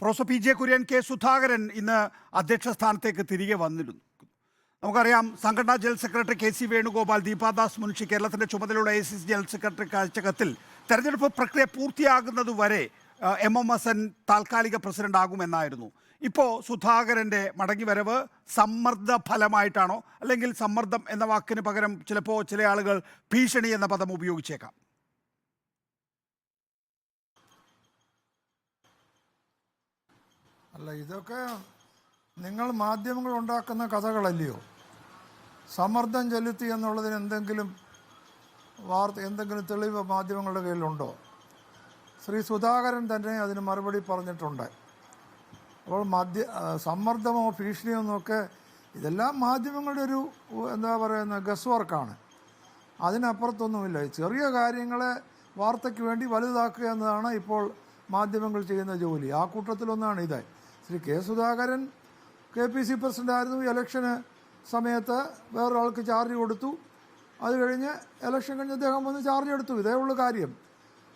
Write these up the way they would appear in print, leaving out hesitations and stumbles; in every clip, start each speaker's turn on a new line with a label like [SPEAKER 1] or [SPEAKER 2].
[SPEAKER 1] Professor P J Kurian, K Sudhakaran ഇന്ന് അധ്യക്ഷ സ്ഥാനത്തേക്ക് തിരികെ വന്നിരുന്നു. നമുക്കറിയാം, സംഘടനാ general secretary K C Venugopal Deepa Das Munshi കേരളത്തിന്റെ ചുമതലയുള്ള AICC ജനറൽ സെക്രട്ടറിക്ക് അയച്ച കത്തിൽ തെരഞ്ഞെടുപ്പ് പ്രക്രിയ പൂർത്തിയാകുന്നതുവരെ MMSN താൽക്കാലിക പ്രസിഡന്റ് ആകുമെന്നായിരുന്നു. ഇപ്പോൾ സുധാകരന്റെ മടങ്ങിവരവ് സമ്മർദ്ദ ഫലമായിട്ടാണോ, അല്ലെങ്കിൽ സമ്മർദ്ദം എന്ന വാക്കിന് പകരം ചിലപ്പോൾ ചില ആളുകൾ ഭീഷണി എന്ന പദം ഉപയോഗിച്ചേക്കാം?
[SPEAKER 2] അല്ല, ഇതൊക്കെ നിങ്ങൾ മാധ്യമങ്ങൾ ഉണ്ടാക്കുന്ന കഥകളല്ലയോ? സമ്മർദ്ദം ചെലുത്തി എന്നുള്ളതിന് എന്തെങ്കിലും തെളിവ് മാധ്യമങ്ങളുടെ കയ്യിലുണ്ടോ? ശ്രീ സുധാകരൻ തന്നെ അതിന് മറുപടി പറഞ്ഞിട്ടുണ്ട്. അപ്പോൾ സമ്മർദ്ദമോ ഭീഷണിയോ എന്നൊക്കെ ഇതെല്ലാം മാധ്യമങ്ങളുടെ ഒരു എന്താ പറയുന്ന ഗസ് വർക്കാണ്. അതിനപ്പുറത്തൊന്നുമില്ല. ചെറിയ കാര്യങ്ങളെ വാർത്തയ്ക്ക് വേണ്ടി വലുതാക്കുക എന്നതാണ് ഇപ്പോൾ മാധ്യമങ്ങൾ ചെയ്യുന്ന ജോലി. ആ കൂട്ടത്തിലൊന്നാണ് ഇത്. Shri K Sudhakaran KPC പ്രസിഡൻ്റായിരുന്നു. ഇലക്ഷന് സമയത്ത് വേറൊരാൾക്ക് ചാർജ് കൊടുത്തു. അത് കഴിഞ്ഞ് ഇലക്ഷൻ കഴിഞ്ഞ് അദ്ദേഹം വന്ന് ചാർജ് എടുത്തു. ഇതേ ഉള്ളൂ കാര്യം.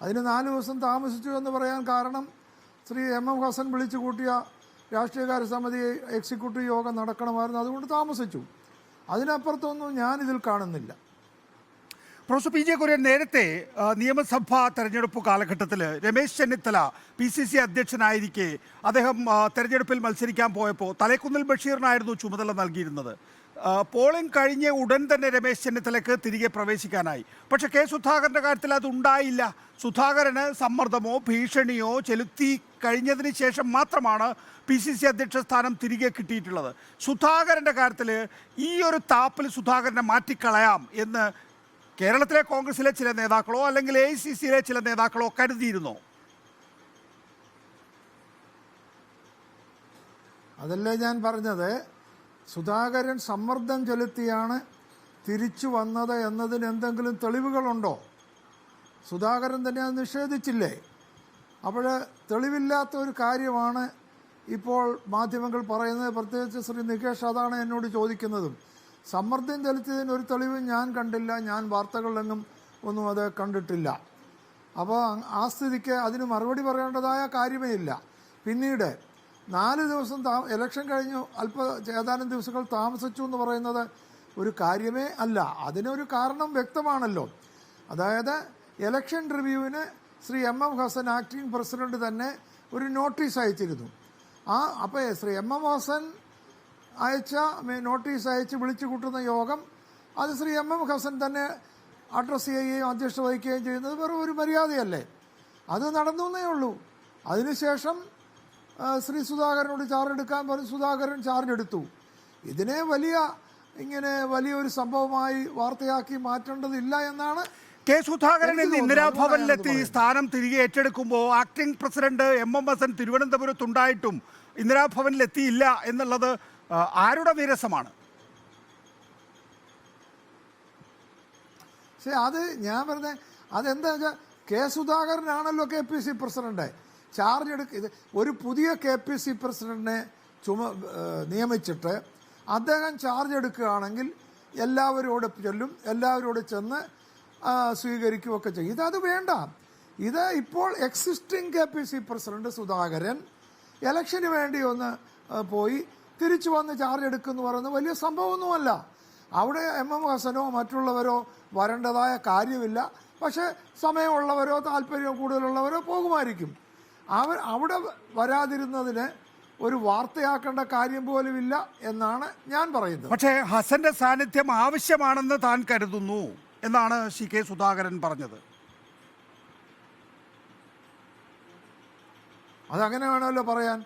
[SPEAKER 2] അതിന് 4 ദിവസം താമസിച്ചു എന്ന് പറയാൻ കാരണം ശ്രീ MM ഹസൻ വിളിച്ചു കൂട്ടിയ രാഷ്ട്രീയകാര്യ സമിതി എക്സിക്യൂട്ടീവ് യോഗം നടക്കണമായിരുന്നു. അതുകൊണ്ട് താമസിച്ചു. അതിനപ്പുറത്തൊന്നും ഞാനിതിൽ കാണുന്നില്ല.
[SPEAKER 1] പ്രൊഫസർ പി ജെ കുര്യൻ, നേരത്തെ നിയമസഭാ തെരഞ്ഞെടുപ്പ് കാലഘട്ടത്തിൽ രമേശ് ചെന്നിത്തല PCC അധ്യക്ഷനായിരിക്കെ അദ്ദേഹം തെരഞ്ഞെടുപ്പിൽ മത്സരിക്കാൻ പോയപ്പോൾ തലേക്കുന്നിൽ ബഷീറിനായിരുന്നു ചുമതല നൽകിയിരുന്നത്. പോളിംഗ് കഴിഞ്ഞ ഉടൻ തന്നെ രമേശ് ചെന്നിത്തലയ്ക്ക് തിരികെ പ്രവേശിക്കാനായി. പക്ഷേ കെ സുധാകരൻ്റെ കാര്യത്തിൽ അതുണ്ടായില്ല. സുധാകരന് സമ്മർദ്ദമോ ഭീഷണിയോ ചെലുത്തി കഴിഞ്ഞതിന് ശേഷം മാത്രമാണ് PCC അധ്യക്ഷ സ്ഥാനം തിരികെ കിട്ടിയിട്ടുള്ളത്. സുധാകരൻ്റെ കാര്യത്തിൽ ഈ ഒരു താപ്പിൽ സുധാകരനെ മാറ്റിക്കളയാം എന്ന് കേരളത്തിലെ കോൺഗ്രസിലെ ചില നേതാക്കളോ അല്ലെങ്കിൽ AICCയിലെ ചില നേതാക്കളോ കരുതിയിരുന്നോ?
[SPEAKER 2] അതല്ലേ ഞാൻ പറഞ്ഞത്. സുധാകരൻ സമ്മർദ്ദം ചെലുത്തിയാണ് തിരിച്ചു വന്നത് എന്നതിന് എന്തെങ്കിലും തെളിവുകളുണ്ടോ? സുധാകരൻ തന്നെ അത് നിഷേധിച്ചില്ലേ? അപ്പോൾ തെളിവില്ലാത്ത ഒരു കാര്യമാണ് ഇപ്പോൾ മാധ്യമങ്ങൾ പറയുന്നത്. പ്രത്യേകിച്ച് ശ്രീ നികേഷ് അതാണ് എന്നോട് ചോദിക്കുന്നതും. സമ്മർദ്ദം ചെലുത്തിയതിന് ഒരു തെളിവും ഞാൻ കണ്ടില്ല. ഞാൻ വാർത്തകളിലെങ്ങും ഒന്നും അത് കണ്ടിട്ടില്ല. അപ്പോൾ ആ സ്ഥിതിക്ക് അതിന് മറുപടി പറയേണ്ടതായ കാര്യമേ ഇല്ല. പിന്നീട് 4 ദിവസം ഇലക്ഷൻ കഴിഞ്ഞു ഏതാനും ദിവസങ്ങൾ താമസിച്ചു എന്ന് പറയുന്നത് ഒരു കാര്യമേ അല്ല. അതിനൊരു കാരണം വ്യക്തമാണല്ലോ. അതായത് ഇലക്ഷൻ റിവ്യൂവിന് Shri MM Hassan acting president തന്നെ ഒരു നോട്ടീസ് അയച്ചിരുന്നു. അപ്പോൾ ശ്രീ MM ഹസൻ അയച്ച നോട്ടീസ് അയച്ച് വിളിച്ചു കൂട്ടുന്ന യോഗം അത് ശ്രീ MM ഹസൻ തന്നെ അഡ്രസ്സ് ചെയ്യുകയും അധ്യക്ഷത വഹിക്കുകയും ചെയ്യുന്നത് വെറും ഒരു മര്യാദയല്ലേ? അത് നടന്നേ ഉള്ളൂ. അതിനുശേഷം ശ്രീ സുധാകരനോട് ചാർജ് എടുക്കാൻ പറഞ്ഞ് സുധാകരൻ ചാർജ് എടുത്തു. ഇതിനെ വലിയൊരു സംഭവമായി വാർത്തയാക്കി മാറ്റേണ്ടതില്ല എന്നാണ്.
[SPEAKER 1] കെ സുധാകരൻ ഇന്ന് ഇന്ദിരാഭവനിലെത്തി സ്ഥാനം തിരികെ ഏറ്റെടുക്കുമ്പോൾ ആക്ടിംഗ് പ്രസിഡന്റ് MM ഹസൻ തിരുവനന്തപുരത്തുണ്ടായിട്ടും ഇന്ദിരാഭവനിലെത്തിയില്ല എന്നുള്ളത് ആരുടെ വിരസമാണ്?
[SPEAKER 2] അത് ഞാൻ പറഞ്ഞ അതെന്താ വെച്ചാൽ കെ സുധാകരനാണല്ലോ KPC പ്രസിഡന്റ്. ചാർജ് ഇത് ഒരു പുതിയ KPC പ്രസിഡന്റിനെ നിയമിച്ചിട്ട് അദ്ദേഹം ചാർജ് എടുക്കുകയാണെങ്കിൽ എല്ലാവരോട് ചെല്ലും, എല്ലാവരോട് ചെന്ന് സ്വീകരിക്കുകയൊക്കെ ചെയ്യും. ഇതത് വേണ്ട. ഇത് ഇപ്പോൾ എക്സിസ്റ്റിംഗ് KPC പ്രസിഡന്റ് സുധാകരൻ ഇലക്ഷന് വേണ്ടി ഒന്ന് പോയി തിരിച്ചു വന്ന് ചാർജ് എടുക്കുമെന്ന് പറയുന്നത് വലിയ സംഭവമൊന്നുമല്ല. അവിടെ MM ഹസനോ മറ്റുള്ളവരോ വരേണ്ടതായ കാര്യമില്ല. പക്ഷേ സമയമുള്ളവരോ താല്പര്യം കൂടുതലുള്ളവരോ പോകുമായിരിക്കും. അവിടെ വരാതിരുന്നതിന് ഒരു വാർത്തയാക്കേണ്ട കാര്യം പോലുമില്ല എന്നാണ് ഞാൻ പറയുന്നത്.
[SPEAKER 1] പക്ഷേ ഹസന്റെ സാന്നിധ്യം ആവശ്യമാണെന്ന് താൻ കരുതുന്നു എന്നാണ് കെ സുധാകരൻ പറഞ്ഞത്.
[SPEAKER 2] അതങ്ങനെ വേണമല്ലോ പറയാൻ.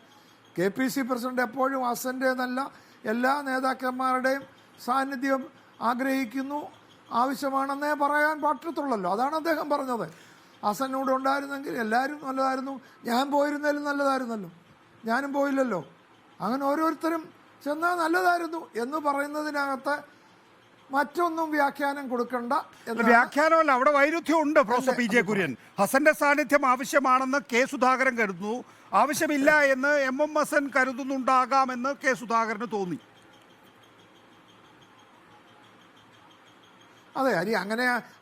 [SPEAKER 2] KPC പ്രസിഡന്റ് എപ്പോഴും ഹസൻ്റെന്നല്ല എല്ലാ നേതാക്കന്മാരുടെയും സാന്നിധ്യം ആഗ്രഹിക്കുന്നു, ആവശ്യമാണെന്നേ പറയാൻ പറ്റത്തുള്ളല്ലോ. അതാണ് അദ്ദേഹം പറഞ്ഞത്. ഹസനോട് ഉണ്ടായിരുന്നെങ്കിൽ എല്ലാവരും നല്ലതായിരുന്നു, ഞാൻ പോയിരുന്നാലും നല്ലതായിരുന്നല്ലോ, ഞാനും പോയില്ലല്ലോ, അങ്ങനെ ഓരോരുത്തരും ചെന്നാൽ നല്ലതായിരുന്നു എന്ന് പറയുന്നതിനകത്ത് മറ്റൊന്നും വ്യാഖ്യാനം കൊടുക്കണ്ട.
[SPEAKER 1] വ്യാഖ്യാനമല്ല, അവിടെ വൈരുദ്ധ്യമുണ്ട്. പ്രൊഫസർ പി ജെ കുര്യൻ, ഹസന്റെ സാന്നിധ്യം ആവശ്യമാണെന്ന് കെ സുധാകരൻ കരുതുന്നു, ആവശ്യമില്ല എന്ന് MM ഹസൻ കരുതുന്നുണ്ടാകാമെന്ന് കെ സുധാകരന് തോന്നി.
[SPEAKER 2] അതെ,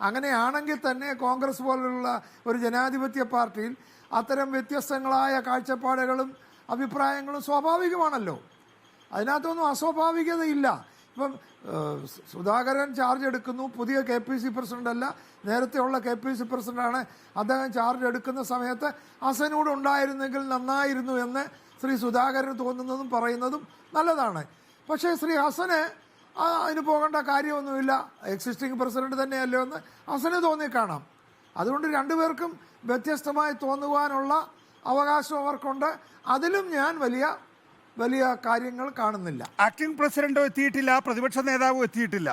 [SPEAKER 2] അങ്ങനെയാണെങ്കിൽ തന്നെ കോൺഗ്രസ് പോലുള്ള ഒരു ജനാധിപത്യ പാർട്ടിയിൽ അത്തരം വ്യത്യസ്തങ്ങളായ കാഴ്ചപ്പാടുകളും അഭിപ്രായങ്ങളും സ്വാഭാവികമാണല്ലോ. അതിനകത്തൊന്നും അസ്വാഭാവികതയില്ല. ഇപ്പം സുധാകരൻ ചാർജ് എടുക്കുന്നു, പുതിയ KPC പ്രസിഡന്റ് അല്ല, നേരത്തെയുള്ള KPC പ്രസിഡന്റാണ്. അദ്ദേഹം ചാർജ് എടുക്കുന്ന സമയത്ത് ഹസനോട് ഉണ്ടായിരുന്നെങ്കിൽ നന്നായിരുന്നു എന്ന് ശ്രീ സുധാകരന് തോന്നുന്നതും പറയുന്നതും നല്ലതാണ്. പക്ഷേ ശ്രീ ഹസന് അതിന് പോകേണ്ട കാര്യമൊന്നുമില്ല, എക്സിസ്റ്റിംഗ് പ്രസിഡന്റ് തന്നെയല്ലോ എന്ന് ഹസന് തോന്നിക്കാണാം. അതുകൊണ്ട് രണ്ടുപേർക്കും വ്യത്യസ്തമായി തോന്നുവാനുള്ള അവകാശം അവർക്കുണ്ട്. അതിലും ഞാൻ വലിയ കാര്യങ്ങൾ കാണുന്നില്ല.
[SPEAKER 1] ആക്ടിംഗ് പ്രസിഡന്റോ എത്തിയിട്ടില്ല, പ്രതിപക്ഷ നേതാവും എത്തിയിട്ടില്ല.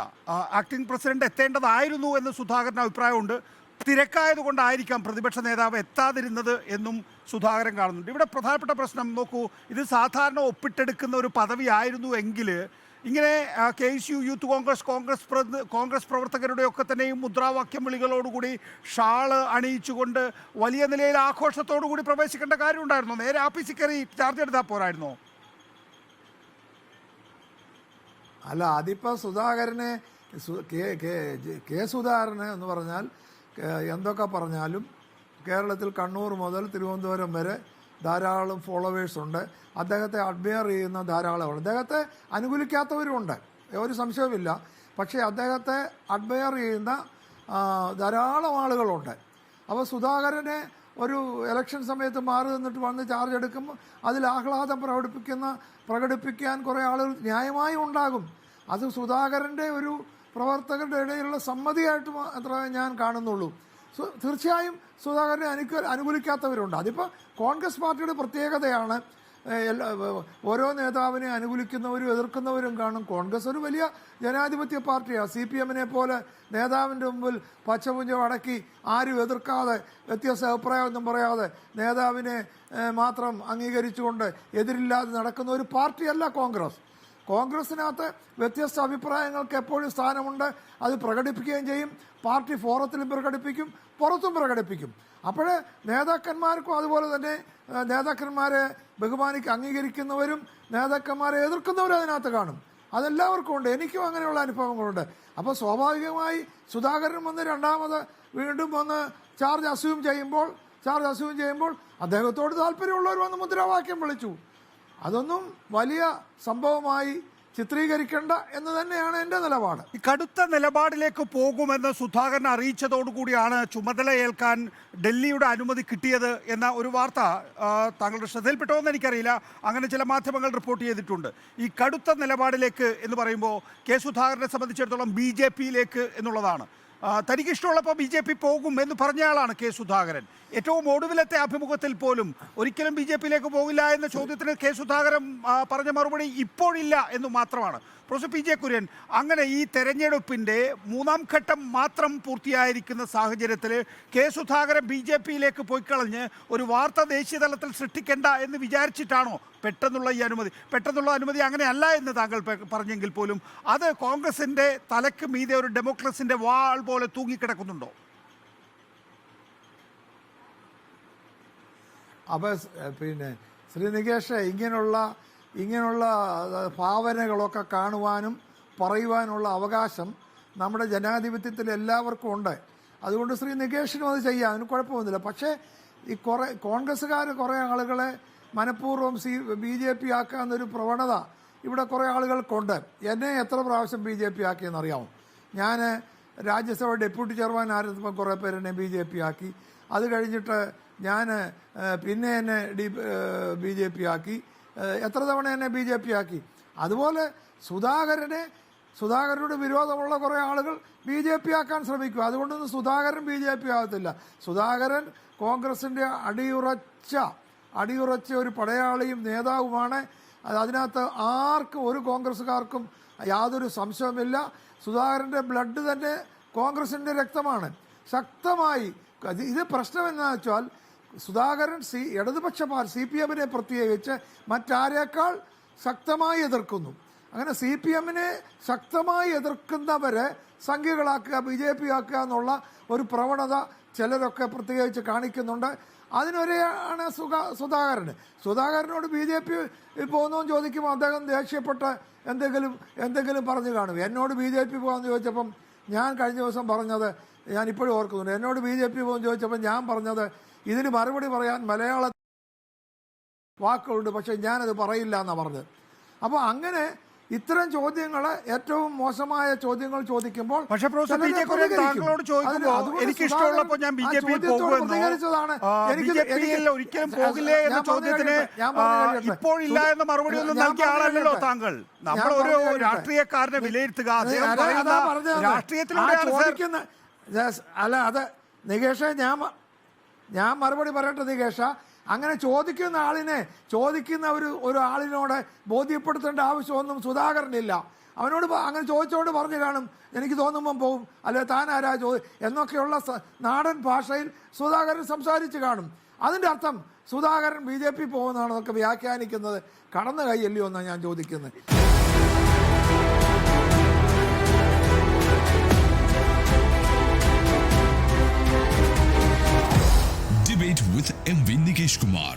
[SPEAKER 1] ആക്ടിംഗ് പ്രസിഡന്റ് എത്തേണ്ടതായിരുന്നു എന്ന് സുധാകരന് അഭിപ്രായമുണ്ട്. തിരക്കായതുകൊണ്ടായിരിക്കാം പ്രതിപക്ഷ നേതാവ് എത്താതിരുന്നത് എന്നും സുധാകരൻ കാണുന്നുണ്ട്. ഇവിടെ പ്രധാനപ്പെട്ട പ്രശ്നം നോക്കൂ, ഇത് സാധാരണ ഒപ്പിട്ടെടുക്കുന്ന ഒരു പദവി ആയിരുന്നു എങ്കിൽ ഇങ്ങനെ KSU, യൂത്ത് കോൺഗ്രസ് പ്രവർത്തകരുടെ ഒക്കെ തന്നെയും മുദ്രാവാക്യം വിളികളോടുകൂടി ഷാള് അണിയിച്ചുകൊണ്ട് വലിയ നിലയിൽ ആഘോഷത്തോടു കൂടി പ്രവേശിക്കേണ്ട കാര്യമുണ്ടായിരുന്നോ? നേരെ ആഫീസിൽ കയറി ചാർജ് എടുത്താൽ പോരായിരുന്നോ?
[SPEAKER 2] അല്ല, അതിപ്പോൾ സുധാകരനെ കെ സുധാകരന് എന്ന് പറഞ്ഞാൽ എന്തൊക്കെ പറഞ്ഞാലും കേരളത്തിൽ കണ്ണൂർ മുതൽ തിരുവനന്തപുരം വരെ ധാരാളം ഫോളോവേഴ്സ് ഉണ്ട്. അദ്ദേഹത്തെ അഡ്മയർ ചെയ്യുന്ന ധാരാളമുണ്ട്. അദ്ദേഹത്തെ അനുകൂലിക്കാത്തവരുമുണ്ട്, ഒരു സംശയവുമില്ല. പക്ഷേ അദ്ദേഹത്തെ അഡ്മയർ ചെയ്യുന്ന ധാരാളം ആളുകളുണ്ട്. അപ്പോൾ സുധാകരനെ ഒരു ഇലക്ഷൻ സമയത്ത് മാറി നിന്നിട്ട് വന്ന് ചാർജ് എടുക്കുമ്പോൾ അതിൽ ആഹ്ലാദം പ്രകടിപ്പിക്കാൻ കുറേ ആളുകൾ ന്യായമായും ഉണ്ടാകും. അത് സുധാകരൻ്റെ ഒരു പ്രവർത്തകരുടെ ഇടയിലുള്ള സമ്മതിയായിട്ട് മാത്രമേ ഞാൻ കാണുന്നുള്ളൂ. തീർച്ചയായും സുധാകരനെ അനുകൂലിക്കാത്തവരുണ്ട്. അതിപ്പോൾ കോൺഗ്രസ് പാർട്ടിയുടെ പ്രത്യേകതയാണ്. ഓരോ നേതാവിനെ അനുകൂലിക്കുന്നവരും എതിർക്കുന്നവരും കാണും. കോൺഗ്രസ് ഒരു വലിയ ജനാധിപത്യ പാർട്ടിയാണ്. CPM-നെ പോലെ നേതാവിൻ്റെ മുമ്പിൽ പച്ചപുഞ്ചം അടക്കി ആരും എതിർക്കാതെ വ്യത്യസ്ത അഭിപ്രായമൊന്നും പറയാതെ നേതാവിനെ മാത്രം അംഗീകരിച്ചുകൊണ്ട് എതിരില്ലാതെ നടക്കുന്ന ഒരു പാർട്ടിയല്ല കോൺഗ്രസ്. കോൺഗ്രസിനകത്ത് വ്യത്യസ്ത അഭിപ്രായങ്ങൾക്ക് എപ്പോഴും സ്ഥാനമുണ്ട്. അത് പ്രകടിപ്പിക്കുകയും ചെയ്യും. പാർട്ടി ഫോറത്തിലും പ്രകടിപ്പിക്കും, പുറത്തും പ്രകടിപ്പിക്കും. അപ്പോൾ നേതാക്കന്മാർക്കും അതുപോലെ തന്നെ നേതാക്കന്മാരെ അംഗീകരിക്കുന്നവരും നേതാക്കന്മാരെ എതിർക്കുന്നവരും അതിനകത്ത് കാണും. അതെല്ലാവർക്കും ഉണ്ട്. എനിക്കും അങ്ങനെയുള്ള അനുഭവങ്ങളുണ്ട്. അപ്പോൾ സ്വാഭാവികമായി സുധാകരൻ വന്ന് രണ്ടാമത് വീണ്ടും വന്ന് ചാർജ് അസ്യൂം ചെയ്യുമ്പോൾ അദ്ദേഹത്തോട് താല്പര്യമുള്ളവർ വന്ന് മുദ്രാവാക്യം വിളിച്ചു. അതൊന്നും വലിയ സംഭവമായി ചിത്രീകരിക്കേണ്ട എന്ന് തന്നെയാണ് എൻ്റെ നിലപാട്.
[SPEAKER 1] ഈ കടുത്ത നിലപാടിലേക്ക് പോകുമെന്ന് സുധാകരൻ അറിയിച്ചതോടുകൂടിയാണ് ചുമതല ഏൽക്കാൻ ഡൽഹിയുടെ അനുമതി കിട്ടിയത് എന്ന ഒരു വാർത്ത താങ്കളുടെ ശ്രദ്ധയിൽപ്പെട്ടോ എന്ന് എനിക്കറിയില്ല. അങ്ങനെ ചില മാധ്യമങ്ങൾ റിപ്പോർട്ട് ചെയ്തിട്ടുണ്ട്. ഈ കടുത്ത നിലപാടിലേക്ക് എന്ന് പറയുമ്പോൾ കെ സുധാകരനെ സംബന്ധിച്ചിടത്തോളം BJP-യിലേക്ക് എന്നുള്ളതാണ്. തനിക്കിഷ്ടമുള്ളപ്പോൾ BJP പോകും എന്ന് പറഞ്ഞയാളാണ് കെ സുധാകരൻ. ഏറ്റവും ഒടുവിലത്തെ അഭിമുഖത്തിൽ പോലും ഒരിക്കലും BJP-യിലേക്ക് പോകില്ല എന്ന ചോദ്യത്തിന് കെ സുധാകരൻ പറഞ്ഞ മറുപടി ഇപ്പോഴില്ല എന്ന് മാത്രമാണ്. പ്രൊഫസർ PJ കുര്യൻ, അങ്ങനെ ഈ തെരഞ്ഞെടുപ്പിൻ്റെ 3ാം ഘട്ടം മാത്രം പൂർത്തിയായിരിക്കുന്ന സാഹചര്യത്തിൽ കെ സുധാകരൻ BJP-യിലേക്ക് പോയിക്കളഞ്ഞ് ഒരു വാർത്ത ദേശീയ തലത്തിൽ സൃഷ്ടിക്കേണ്ട എന്ന് വിചാരിച്ചിട്ടാണോ പെട്ടെന്നുള്ള അനുമതി അങ്ങനെയല്ല എന്ന് താങ്കൾ പറഞ്ഞെങ്കിൽ പോലും അത് കോൺഗ്രസിൻ്റെ തലയ്ക്ക് മീതെ ഒരു ഡെമോക്രസിൻ്റെ വാൾ പോലെ തൂങ്ങിക്കിടക്കുന്നുണ്ടോ?
[SPEAKER 2] അപ്പോൾ പിന്നെ ശ്രീ നികേഷ്, ഇങ്ങനെയുള്ള ഭാവനകളൊക്കെ കാണുവാനും പറയുവാനുള്ള അവകാശം നമ്മുടെ ജനാധിപത്യത്തിൽ എല്ലാവർക്കും ഉണ്ട്. അതുകൊണ്ട് ശ്രീ നികേഷിനും അത് ചെയ്യാം, അതിന് കുഴപ്പമൊന്നുമില്ല. പക്ഷേ ഈ കോൺഗ്രസ്സുകാർ കുറേ ആളുകളെ മനഃപൂർവ്വം BJP ആക്കാന്നൊരു പ്രവണത ഇവിടെ കുറേ ആളുകൾക്കുണ്ട്. എന്നെ എത്ര പ്രാവശ്യം BJP ആക്കിയെന്നറിയാമോ? ഞാൻ രാജ്യസഭ ഡെപ്യൂട്ടി ചെയർമാൻ ആയിരുന്നപ്പം കുറേ പേര് എന്നെ BJP ആക്കി. അത് കഴിഞ്ഞിട്ട് ഞാൻ പിന്നെ എന്നെ BJP ആക്കി. എത്ര തവണ എന്നെ BJP ആക്കി. അതുപോലെ സുധാകരനോട് വിരോധമുള്ള കുറേ ആളുകൾ BJP ആക്കാൻ ശ്രമിക്കും. അതുകൊണ്ടൊന്നും സുധാകരൻ BJP ആകത്തില്ല. സുധാകരൻ കോൺഗ്രസിൻ്റെ അടിയുറച്ച ഒരു പടയാളിയും നേതാവുമാണ്. അതിനകത്ത് ഒരു കോൺഗ്രസ്സുകാർക്കും യാതൊരു സംശയവുമില്ല. സുധാകരൻ്റെ ബ്ലഡ് തന്നെ കോൺഗ്രസിൻ്റെ രക്തമാണ്. ശക്തമായി ഇത് പ്രശ്നം എന്താണെന്ന് വെച്ചാൽ സുധാകരൻ ഇടതുപക്ഷ CPM-നെ പ്രത്യേകിച്ച് മറ്റാരേക്കാൾ ശക്തമായി എതിർക്കുന്നു. അങ്ങനെ CPM-നെ ശക്തമായി എതിർക്കുന്നവരെ സംഖ്യകളാക്കുക, BJP ആക്കുക എന്നുള്ള ഒരു പ്രവണത ചിലരൊക്കെ പ്രത്യേകിച്ച് കാണിക്കുന്നുണ്ട്. അതിനൊരെയാണ് സുധാകരനോട് BJP പോകുന്നതെന്ന് ചോദിക്കുമ്പോൾ അദ്ദേഹം ദേഷ്യപ്പെട്ട് എന്തെങ്കിലും പറഞ്ഞു കാണും. എന്നോട് BJP പോകാമെന്ന് ചോദിച്ചപ്പം ഞാൻ കഴിഞ്ഞ ദിവസം പറഞ്ഞത് ഞാൻ ഇപ്പോഴും ഓർക്കുന്നുണ്ട്. എന്നോട് BJP പോകുമെന്ന് ചോദിച്ചപ്പോൾ ഞാൻ പറഞ്ഞത് ഇതിന് മറുപടി പറയാൻ മലയാള വാക്കുകളുണ്ട്, പക്ഷെ ഞാനത് പറയില്ല എന്നാണ് പറഞ്ഞത്. അപ്പോൾ അങ്ങനെ ഇത്തരം ചോദ്യങ്ങൾ, ഏറ്റവും മോശമായ ചോദ്യങ്ങൾ ചോദിക്കുമ്പോൾ
[SPEAKER 1] പക്ഷേ പ്രൊഫസർ പി ജെ കുര്യൻ താങ്കളോട് ചോദിക്കുമ്പോൾ എനിക്കിഷ്ടമുള്ളപ്പോൾ ഞാൻ ബി ജെ പിയിൽ പോകുമെന്നോ BJP-യിൽ ഒരിക്കലും പോകില്ലേ എന്ന ചോദ്യത്തിന് ഇപ്പോഴില്ല എന്ന മറുപടി ഒന്നും നൽകിയ ആളല്ലല്ലോ താങ്കൾ. നമ്മൾ ഒരു രാഷ്ട്രീയക്കാരനെ വിലയിരുത്തുക, അദ്ദേഹം പറയുന്ന രാഷ്ട്രീയത്തിലൂടെയാണ്.
[SPEAKER 2] അല്ല, അത് നികേഷ്, ഞാൻ മറുപടി പറയട്ടെ നികേഷ. അങ്ങനെ ചോദിക്കുന്ന ആളിനെ, ചോദിക്കുന്ന ഒരു ആളിനോട് ബോധ്യപ്പെടുത്തേണ്ട ആവശ്യമൊന്നും സുധാകരനില്ല. അവനോട് അങ്ങനെ ചോദിച്ചോണ്ട് പറഞ്ഞു കാണും, എനിക്ക് തോന്നുമ്പം പോവും, അല്ലെ താൻ ആരാ എന്നൊക്കെയുള്ള നാടൻ ഭാഷയിൽ സുധാകരൻ സംസാരിച്ച് കാണും. അതിൻ്റെ അർത്ഥം സുധാകരൻ BJP പോകുന്നതാണെന്നൊക്കെ വ്യാഖ്യാനിക്കുന്നത് കടന്നു കൈയല്ലയോ എന്നാണ് ഞാൻ ചോദിക്കുന്നത്.
[SPEAKER 3] Debate with MV Nikesh Kumar.